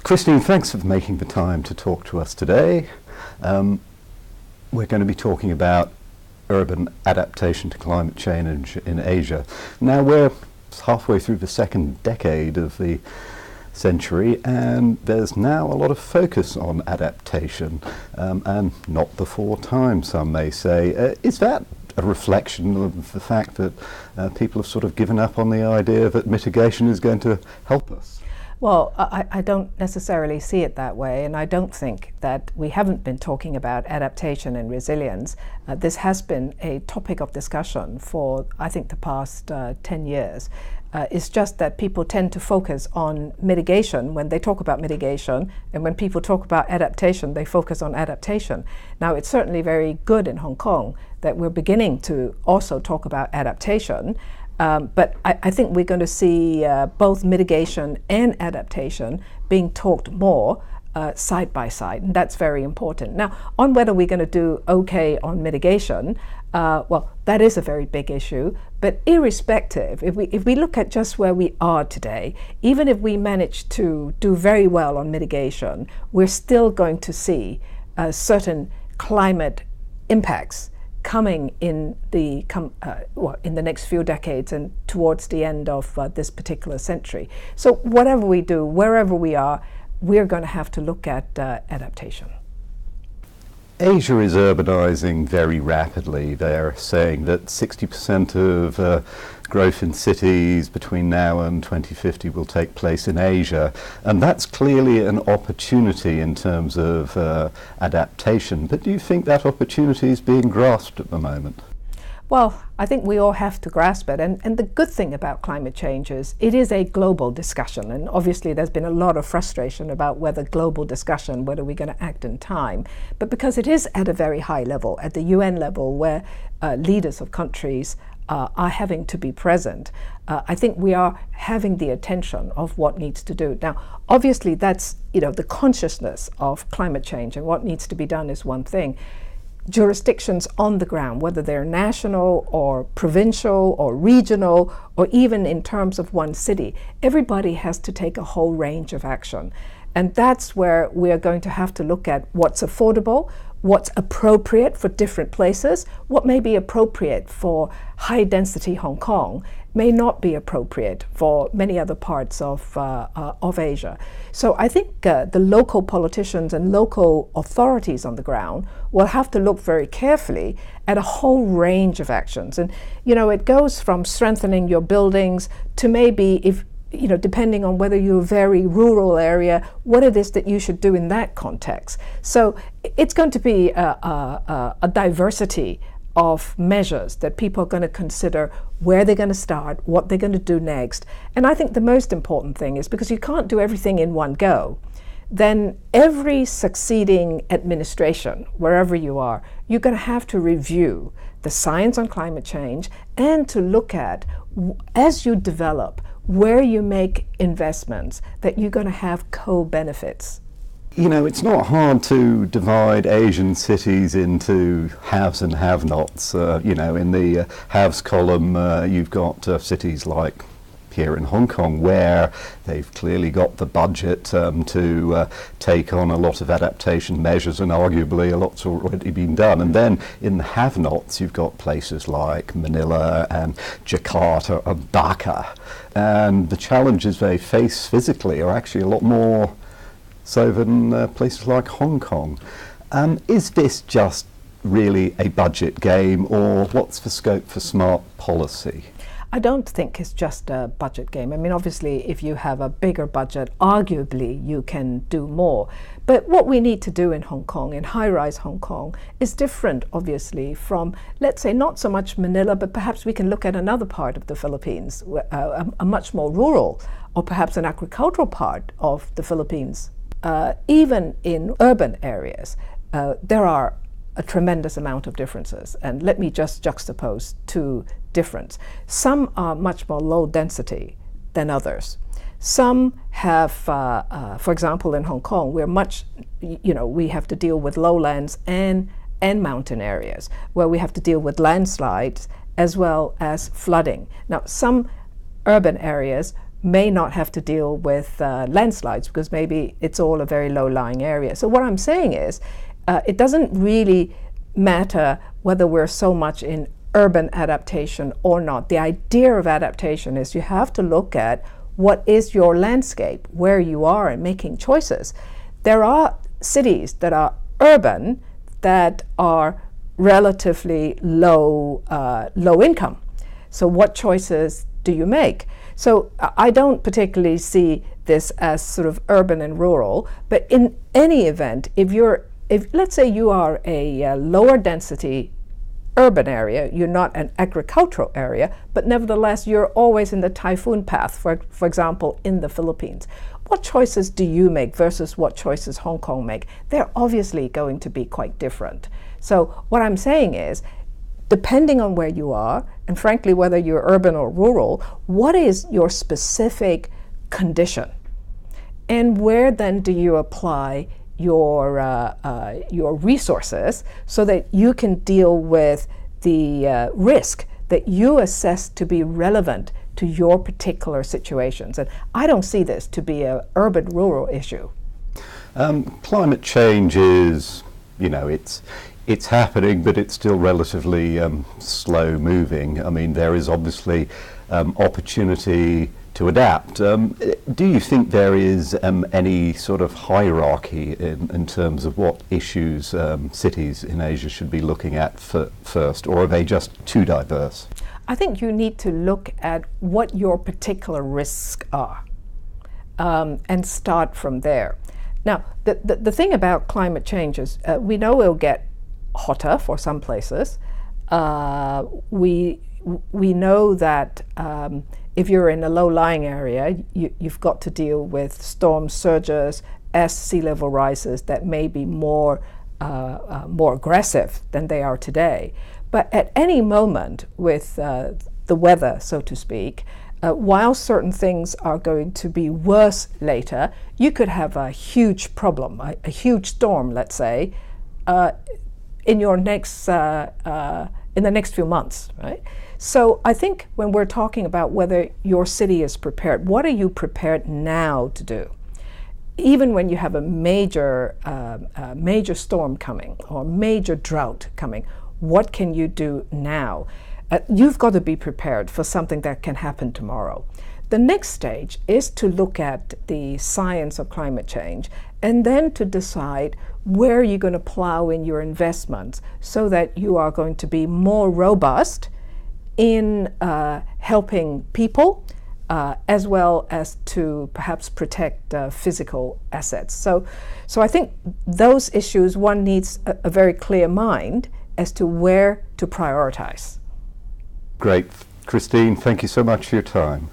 Christine, thanks for making the time to talk to us today. We're going to be talking about urban adaptation to climate change in Asia. Now we're halfway through the second decade of the century, and there's now a lot of focus on adaptation, and not before time, some may say. Is that a reflection of the fact that people have sort of given up on the idea that mitigation is going to help us? Well, I don't necessarily see it that way, and I don't think that we haven't been talking about adaptation and resilience. This has been a topic of discussion for, I think, the past 10 years. It's just that people tend to focus on mitigation when they talk about mitigation, and when people talk about adaptation, they focus on adaptation. Now, it's certainly very good in Hong Kong that we're beginning to also talk about adaptation. But I think we're going to see both mitigation and adaptation being talked more side by side, and that's very important. Now, on whether we're going to do okay on mitigation, well, that is a very big issue. But irrespective, if we look at just where we are today, even if we manage to do very well on mitigation, we're still going to see certain climate impacts coming in the next few decades and towards the end of this particular century. So whatever we do, wherever we are, we're going to have to look at adaptation. Asia is urbanizing very rapidly. They're saying that 60% of growth in cities between now and 2050 will take place in Asia, and that's clearly an opportunity in terms of adaptation. But do you think that opportunity is being grasped at the moment? Well, I think we all have to grasp it, and the good thing about climate change is it is a global discussion, and obviously there's been a lot of frustration about whether global discussion, whether we're going to act in time. But because it is at a very high level, at the UN level, where leaders of countries are having to be present, I think we are having the attention of what needs to do. Now, obviously that's, the consciousness of climate change and what needs to be done is one thing. Jurisdictions on the ground, whether they're national or provincial or regional, or even in terms of one city, everybody has to take a whole range of action. And that's where we're going to have to look at what's affordable, what's appropriate for different places. What may be appropriate for high density Hong Kong may not be appropriate for many other parts of Asia. So I think the local politicians and local authorities on the ground will have to look very carefully at a whole range of actions. And, it goes from strengthening your buildings to maybe depending on whether you're a very rural area, what it is that you should do in that context. So it's going to be a diversity of measures that people are going to consider where they're going to start, what they're going to do next. And I think the most important thing is, because you can't do everything in one go, then every succeeding administration, wherever you are, you're going to have to review the science on climate change and to look at, as you develop, where you make investments, that you're going to have co-benefits. It's not hard to divide Asian cities into haves and have-nots. In the haves column, you've got cities like here in Hong Kong, where they've clearly got the budget to take on a lot of adaptation measures, and arguably a lot's already been done. And then in the have-nots, you've got places like Manila and Jakarta and Dhaka. And the challenges they face physically are actually a lot more so than places like Hong Kong. Is this just really a budget game, or what's the scope for smart policy? I don't think it's just a budget game. I mean, obviously, if you have a bigger budget, arguably you can do more. But what we need to do in Hong Kong, in high-rise Hong Kong, is different, obviously, from, let's say, not so much Manila, but perhaps we can look at another part of the Philippines, a much more rural, or perhaps an agricultural part of the Philippines. Even in urban areas, there are a tremendous amount of differences. And let me just juxtapose two differences. Some are much more low density than others. Some have, for example, in Hong Kong, we have to deal with lowlands and mountain areas, where we have to deal with landslides as well as flooding. Now, some urban areas may not have to deal with landslides because maybe it's all a very low-lying area. So what I'm saying is, it doesn't really matter whether we're so much in urban adaptation or not. The idea of adaptation is you have to look at what is your landscape, where you are, and making choices. There are cities that are urban that are relatively low income. So what choices do you make? So I don't particularly see this as sort of urban and rural, but in any event, if let's say you are a lower density urban area, you're not an agricultural area, but nevertheless you're always in the typhoon path, for example, in the Philippines. What choices do you make versus what choices Hong Kong make? They're obviously going to be quite different. So what I'm saying is, depending on where you are, and frankly whether you're urban or rural, what is your specific condition? And where then do you apply your resources so that you can deal with the risk that you assess to be relevant to your particular situations? And I don't see this to be an urban-rural issue. Climate change is, it's happening, but it's still relatively slow moving. I mean, there is obviously opportunity to adapt. Do you think there is any sort of hierarchy in terms of what issues cities in Asia should be looking at first, or are they just too diverse? I think you need to look at what your particular risks are and start from there. Now, the thing about climate change is we know it'll get hotter for some places. We know that if you're in a low-lying area, you've got to deal with storm surges as sea level rises that may be more aggressive than they are today. But at any moment with the weather, so to speak, while certain things are going to be worse later, you could have a huge problem, a huge storm, let's say, in your next in the next few months, right? So I think when we're talking about whether your city is prepared, what are you prepared now to do? Even when you have a major storm coming or major drought coming, what can you do now? You've got to be prepared for something that can happen tomorrow. The next stage is to look at the science of climate change and then to decide where you're going to plow in your investments so that you are going to be more robust in helping people as well as to perhaps protect physical assets. So I think those issues, one needs a very clear mind as to where to prioritize. Great. Christine, thank you so much for your time.